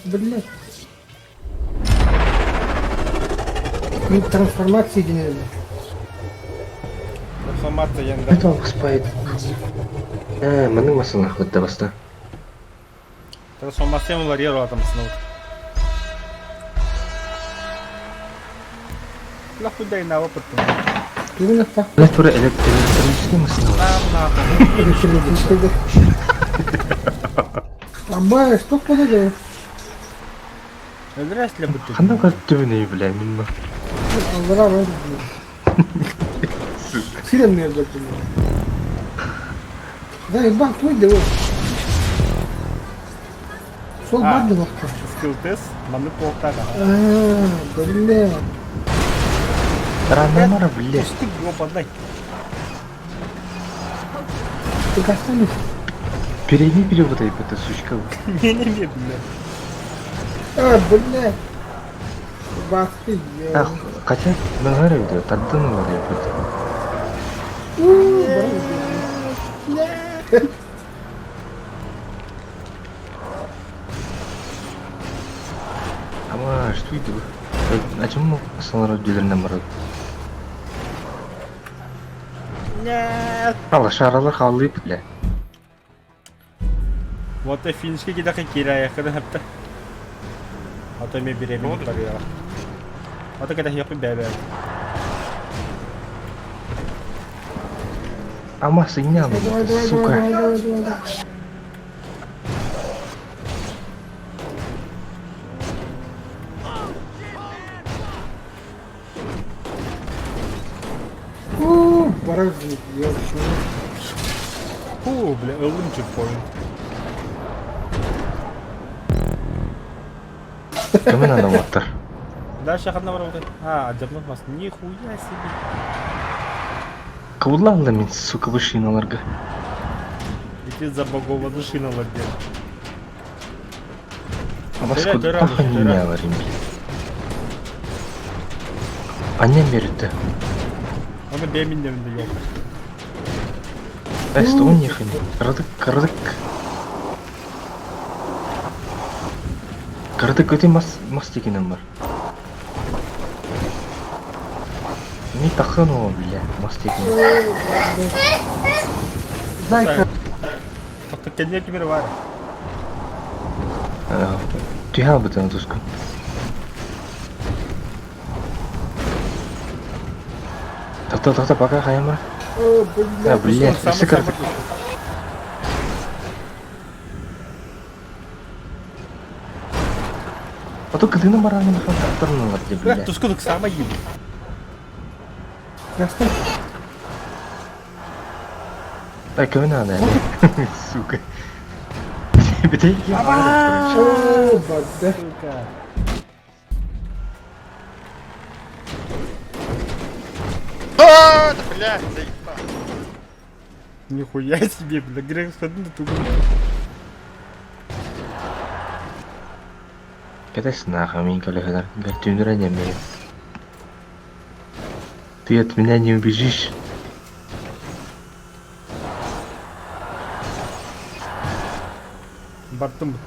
Блядь. Трансформация денег. Трансформация янда. Это спайд. Менің масына хөтті баста. Трансформациялар ер адамсың. La хуйдай на опыт. Именно так. Это тура электрический масына. Абай, что подойдет? Здрасте, будь ты. Қандай қатып төбіне бля, мен ма. Здорово. Сирен мне дать. Да, и бак твой делай. Сол А. бак делай. Скилл тест, маны полтага. Бля. Рано мара, бля. Пусти его подай. Ты кастанешь? Перейди переводай, это сучка. Не-не-не, бля. Бля. Бак ты, А, хотя, мен ғарай өйді, таддың бар епет. Ама, что это? А чему масалар өйделерінен барады? Нет. Ала, шаралар қалды епет, бля. Вот и финишке кидаки кирая кыды хапта. А то мен беремін барыяға. А то кидаки япын бәбә. Ама, сыйнял, Давай, сука. давай. Паразит, я вообще. Фу, бля, ылым чекпоинт. Кімі надо оттыр? Дальше қадна бар ғой. А, ажабнат мас. Нихуя себе. Кауыдла алды мен, сука, бұл шиналарға. Эти забагованы шиналар дер. Ама Тыра, скуда тыра, таха тыра. не аварим. Аннен берді. Аны бәминдерінде yok. Әсті он ехін. Кырдык. Кырдык өте мас дегенім бар. Не тақын о, бля, мас дегенім. Дай-ка. Факты кенде кемер бар. Түйha бұтын тұскын. Тоқта, пока қайым бар. Бля, өсі кырдык. Ото кыдыны барағын қақтырын олар де, бля. Тускудук самый еб. Кастан. Кімі надо, әлі? Сука. Бітей ке. Бада. Сука. Да, блядь, заебал. Нихуя себе, бля, грех сходу на тугу. Кәдәсін аға, мен көлі қадар. Гәлтүндір әдем бейім. Ты от меня не убежишь. Бартым бут.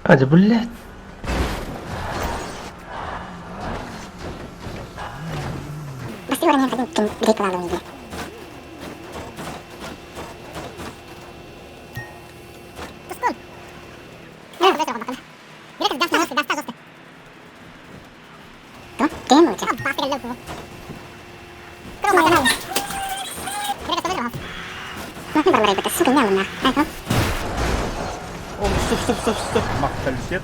Да, блядь. Пasti orang yang tadi bikin grip lalu ini. Terus gol. Ya, udah coba makan. Dia kan gas. Tuh, game aja. Pasti ada tuh. Kalau makan. Dia kan sudah. Masih baru mereka suka nyaluna. Ayo. О, стоп. Макталитет.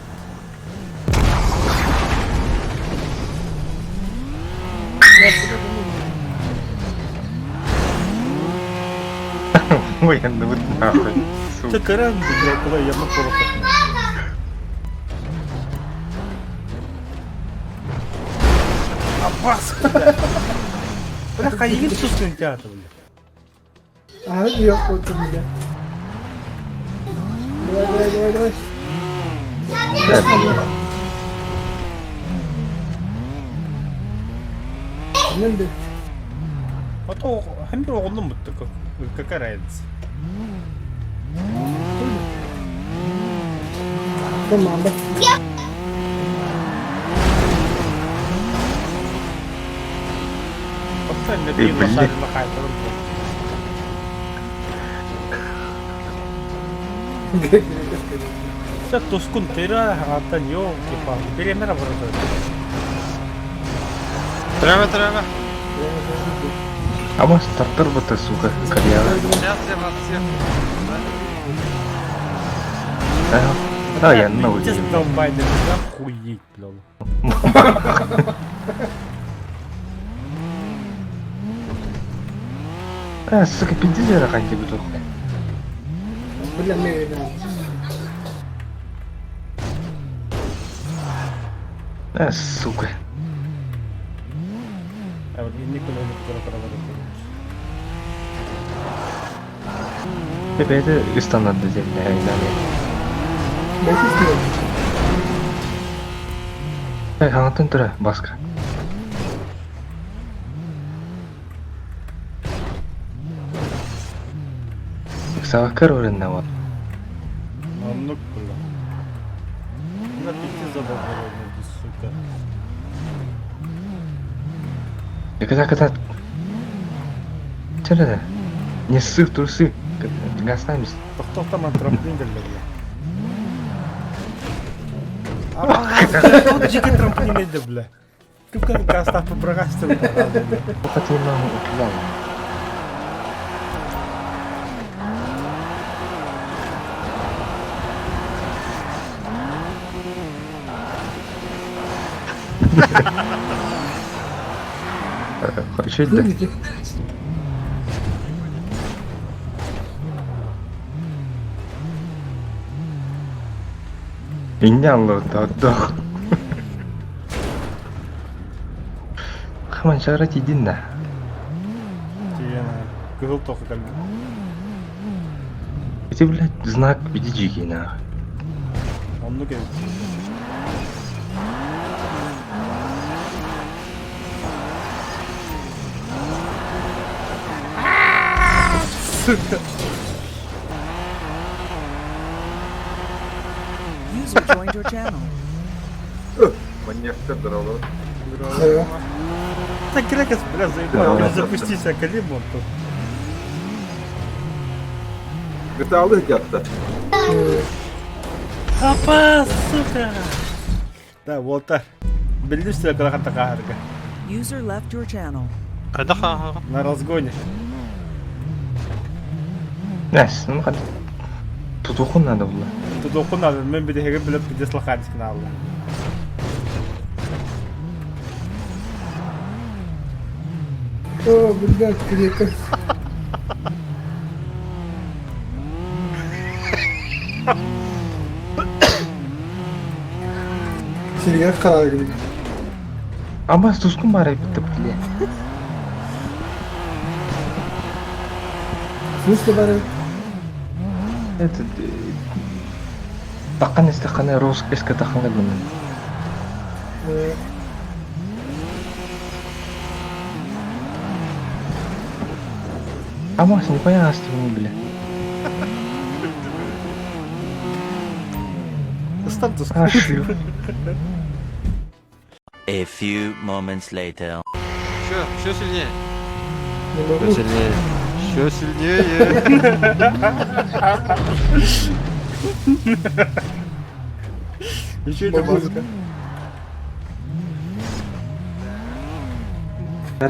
Ой, ну вот нахуй. Ты Сука. каран, блядь, куда я на пороху. Аббас, блядь. Бляха, егин тускын театр, блядь. Yok oldu bile. Давай. Şimdi. А то хамбер оғылым бұтты, какая разница. Тут Что, мамба? Просто набил блин. шарик на хайпер. Все тускун тера хатан ёо типа. Беремера вроде. Трава. Ама стартер бата, сука, кальяна. Сейчас я вас всех. Я на Just улице. don't buy them. Охуеть, блин. Сука, пиздец, я ханти бутох. Бля, медленно. Сука. А вот никуда не проводит. Тебе это истан надо взять, да, и далее. Дайте снег. Хангтын тура, баска. Савакар оренна вот. Он ну блин. На пяти забавно, сука. Когда Чё не ссыв, трусы. Гастамис. Тоқтаман трамплин келді. Aa, жеке трамплин еді, бля. Кім как гастап прогастырып қалды. Потерял утлал. Хочу да. Видите? Иньялло додох. Хаман шарат идинна. Кызыл тоқы келді. Эти, блядь, знак видиджики, нахуй. Он ну келді. Сука. User joined your channel. Да. Так Грекос, бля, заебал. Да. Он запустился Калимон тут. Gıtalı hikayetten. Хапа, сука. Да, Волтер. Білді что я калахан така харга. User left your channel. Қайда На разгоне. Näs, ну хад. Тутухун надо было. Тут оқын алды, мен біде хеге біліп біде слахадискін алды. О, блядь, крека. Сирия қалай. Ама тускун бар битти, бля. В смысле бары? Это такан истаканы рус эске таканга мен. Ама не понятно, что не бля. Стан туску. Ашу. A few moments later. Еще сильнее. Не могу. Сильнее. Еще сильнее. Еще это Могу. маска. О,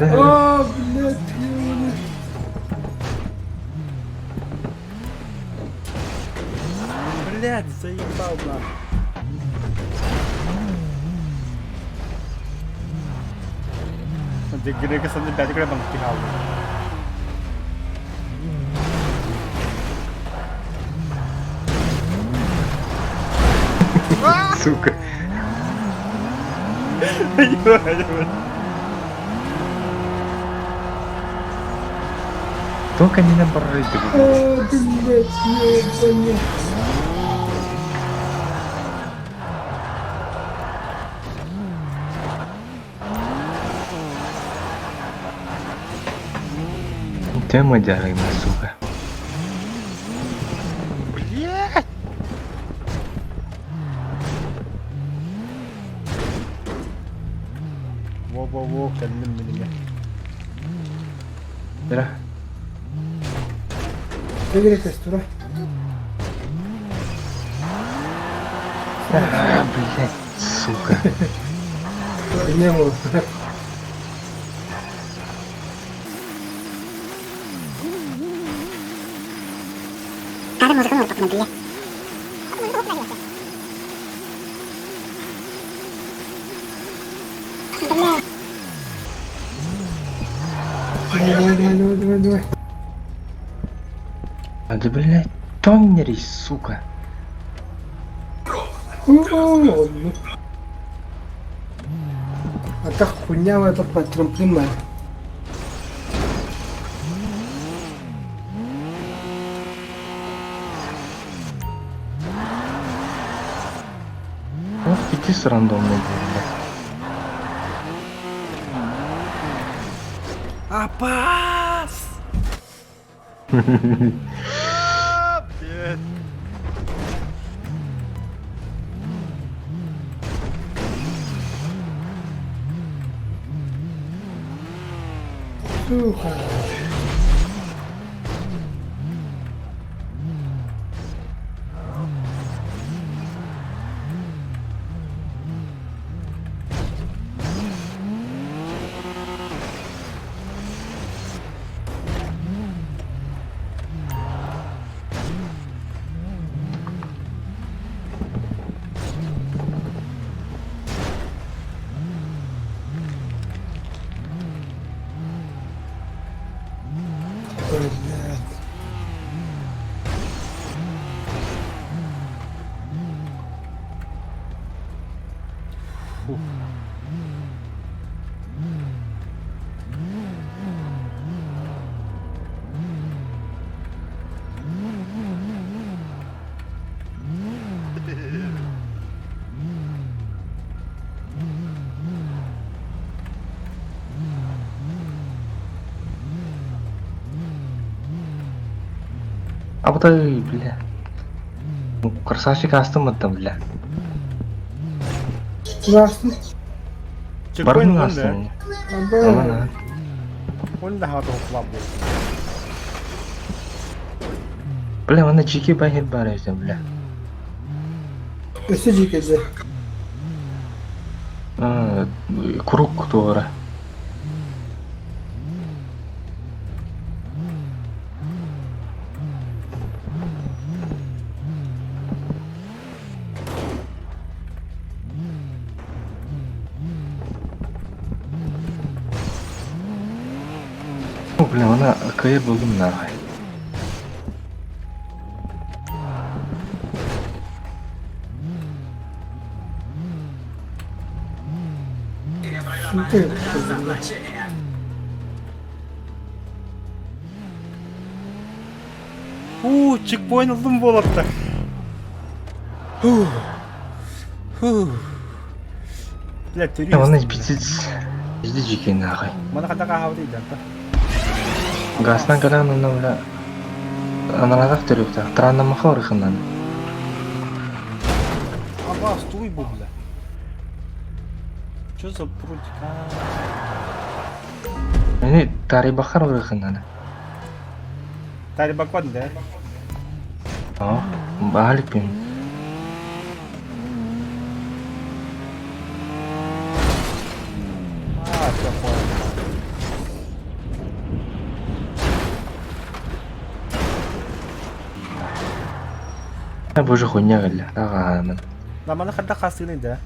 блядь, ёбаный. Блядь, заебал нахуй. Где Грекос он опять гребан втягал. Сука. Только не на барыге. О, блядь, ёбаный. Тема дярыма, сука. Блядь. Wow, kendim benim ya. Mira. ¿Qué quieres textura? Блять, сука. Tenemos. Надо музыку норпок на белье. Давай. А да, блять, тоннерись, сука. А как хуйня это по трамплину? Вот пятис рандомный, блядь. Апас! А, блядь. Сука. Блядь. Абдай, бля. Красавчик астым там, бля. Красный. Чекпоинт Барын он да. астым. Абай. Амана. Он да хаты хуплап болды. Бля, мана жеке байхет бар екен, бля. Өсі жекеді. Круг туғыры. Бля, ана кайыр болдым нағай. Шынты кызымда. Чекпоинт ылдым болапты. Бля, Бля, ана террорист. пицец. Жди жеке нағай. Мана када кахав дейді ата. Гастан калан ана, бля. Аналадақ түріпті. Транна маха орықынан. Апас, туй бұл, бля. Чё за прутик, Мені тари бақар орықынан. Тали бакван, да? Бағалік бен. Всё понял. Боже хуйня, бля. Ағамын. Да, мана када кастыны, да?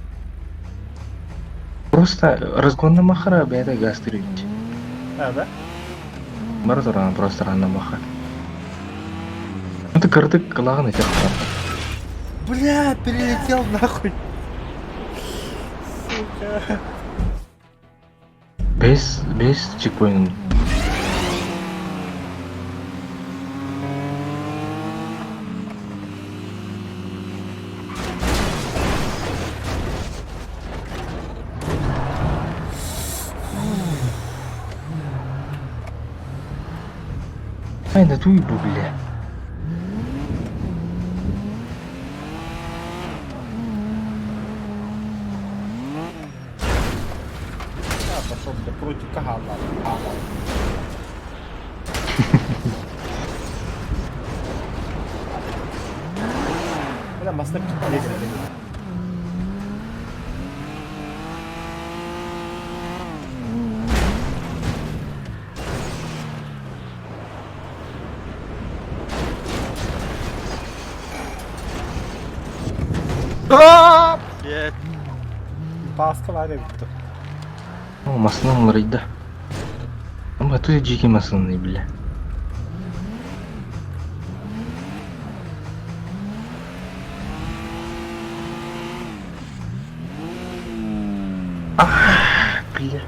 Просто разгонна махара бәді газ түріпті. Да? Бар тұрған просто ранна маха. Это кырдык кылағын етер құрады. Бля, перелетел нахуй. Сука. Без чекпоинт. Ай, да туй бу, бля. Пошел, да против кого? Бля, масла пиздец. Jet. Baskı var ya bitti. Масынан ұрайды. Ama туя жеке масынан бile. Бля.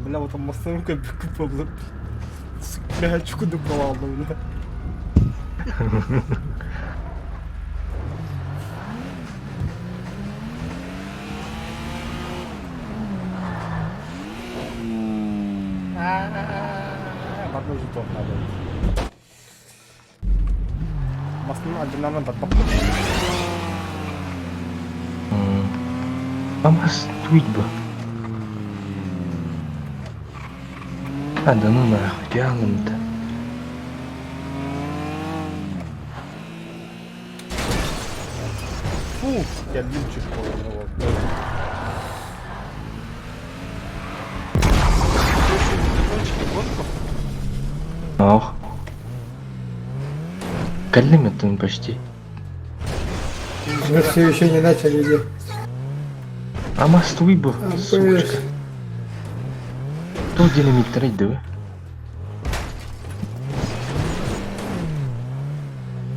Бля, вот там маслом купил. Бля, чукуду ковалdı bile. Bak bu jitu ada. Maslum adrenalin batmak. Ama стуить бы. А, да ну нахуй, реально-то. Фу, я лимчик вот. Ох. Калимет почти. Мы все еще не начали идти. Ama стуй бы, А, сучка. Тут динамит трейд, да?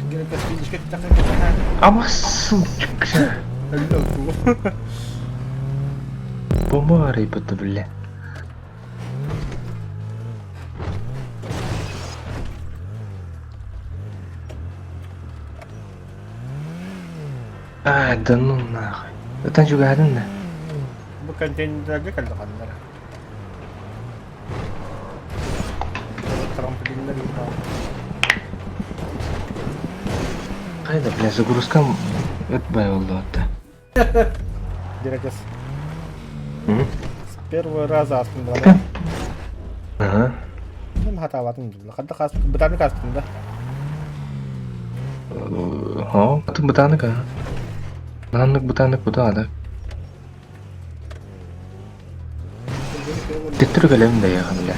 Gene kasih kita takkan. Ama сучка. Hello tuh. Бомба рыба-то, бля. А, да ну нахуй. Это juga ada nggak? Bukan lagi kan kamera. Трамплин lagi tau. Қайда, бля, загрузка өтпай болды отта. Директор. М? С первого раза астында. Ага. Мен хата ватын. Хата кас бетаны кастында. О, это ботаник, а? Ботаник бұда ада. Теттір көлем да яға, бля.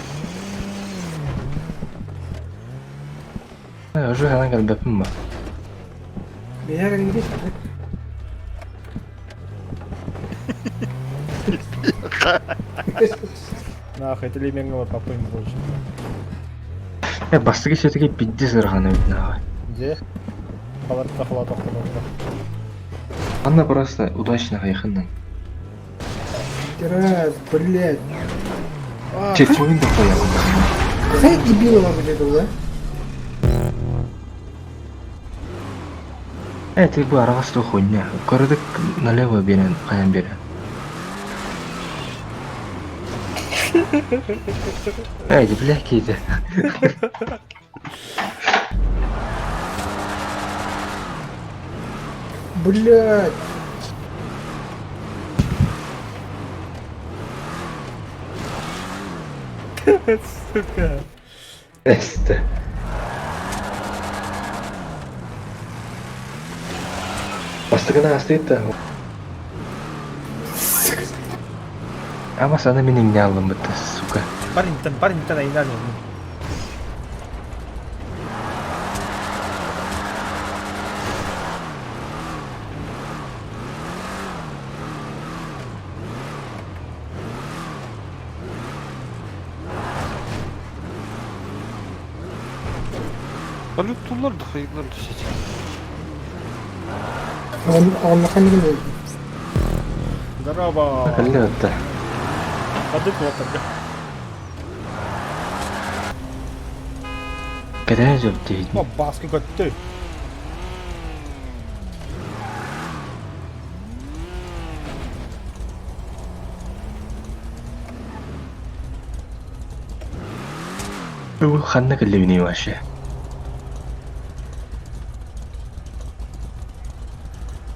Уже ғана кәлбәпім ба. Меня как не Нахуй, это лименга вот попойм больше. Басты кешетіге бидді сырғаны өтін ағай. Где? Палатка хваток было. Она просто удачно хайхынның. раз, блядь. Чертевин да қоямын. Какая дебила вам это была? Ты бы арағасты хуйня. Көрдік налево берен, қаян берен. Бля, кейді. Блядь. Сука. Эсті. Бастығына астайды да. Ama sana benim ne aldım bıttı, suka. Парень-то наедали. Полютулар да хайырлар düşecek. Он нахамил. Здорово. Kalli bıttı. Ходы плохо. Kadar çok değil. О, баски готты. Bu kanna kalli bini var şey.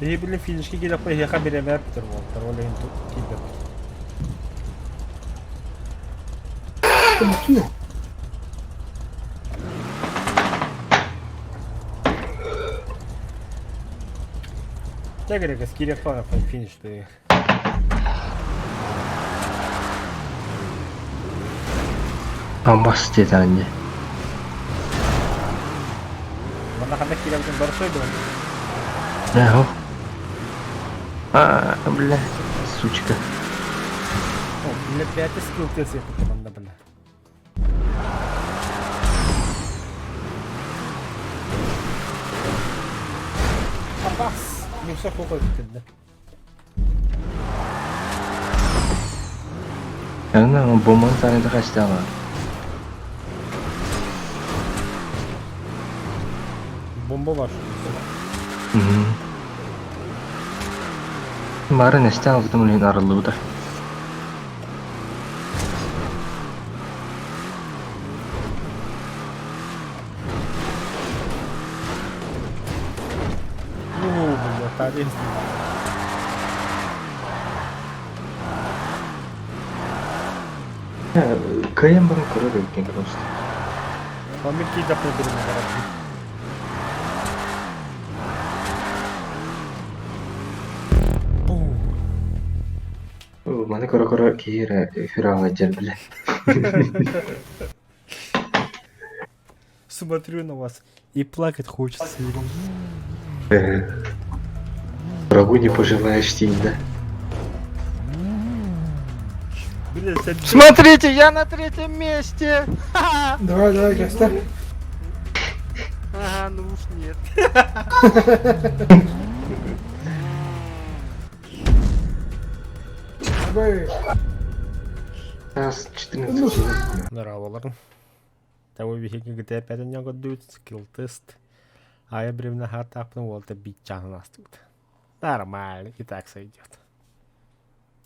И, блин, финишке кидап қой, яқа беремеп тұр болтыр, ол енді кидап. Тегерек скирек пана по финиште. Амбас деді анне. Мана қандай кидептен барысой бұл. Ага. Бля, сучка. О, бля, 5 скилл тест епі тұрғанда, бля. Абас, нюкса қоқой бітілді. Ана, бомбан санайды қашты ала. Бомба var. Бары нәсте алғыдым үлен арылы бұда. Бля, тарих. Кайын бұрын көрі өткен просто. Памир кидап не берем гаражи. Маны көрі кейірі фираңа жер біле. Смотрю на вас и плакать хочется. Врагу не пожелаешь сильно. Бля, Смотрите, я на 3-м месте! Ха-ха! Давай, göster. Ага, ну уж нет. Давай. Раз 14. Здраволар. Того вихики GTA 5 него дуют, скилл тест. А я бревна хартапну, волта бить чан нас тут. Нормально, и так сойдет.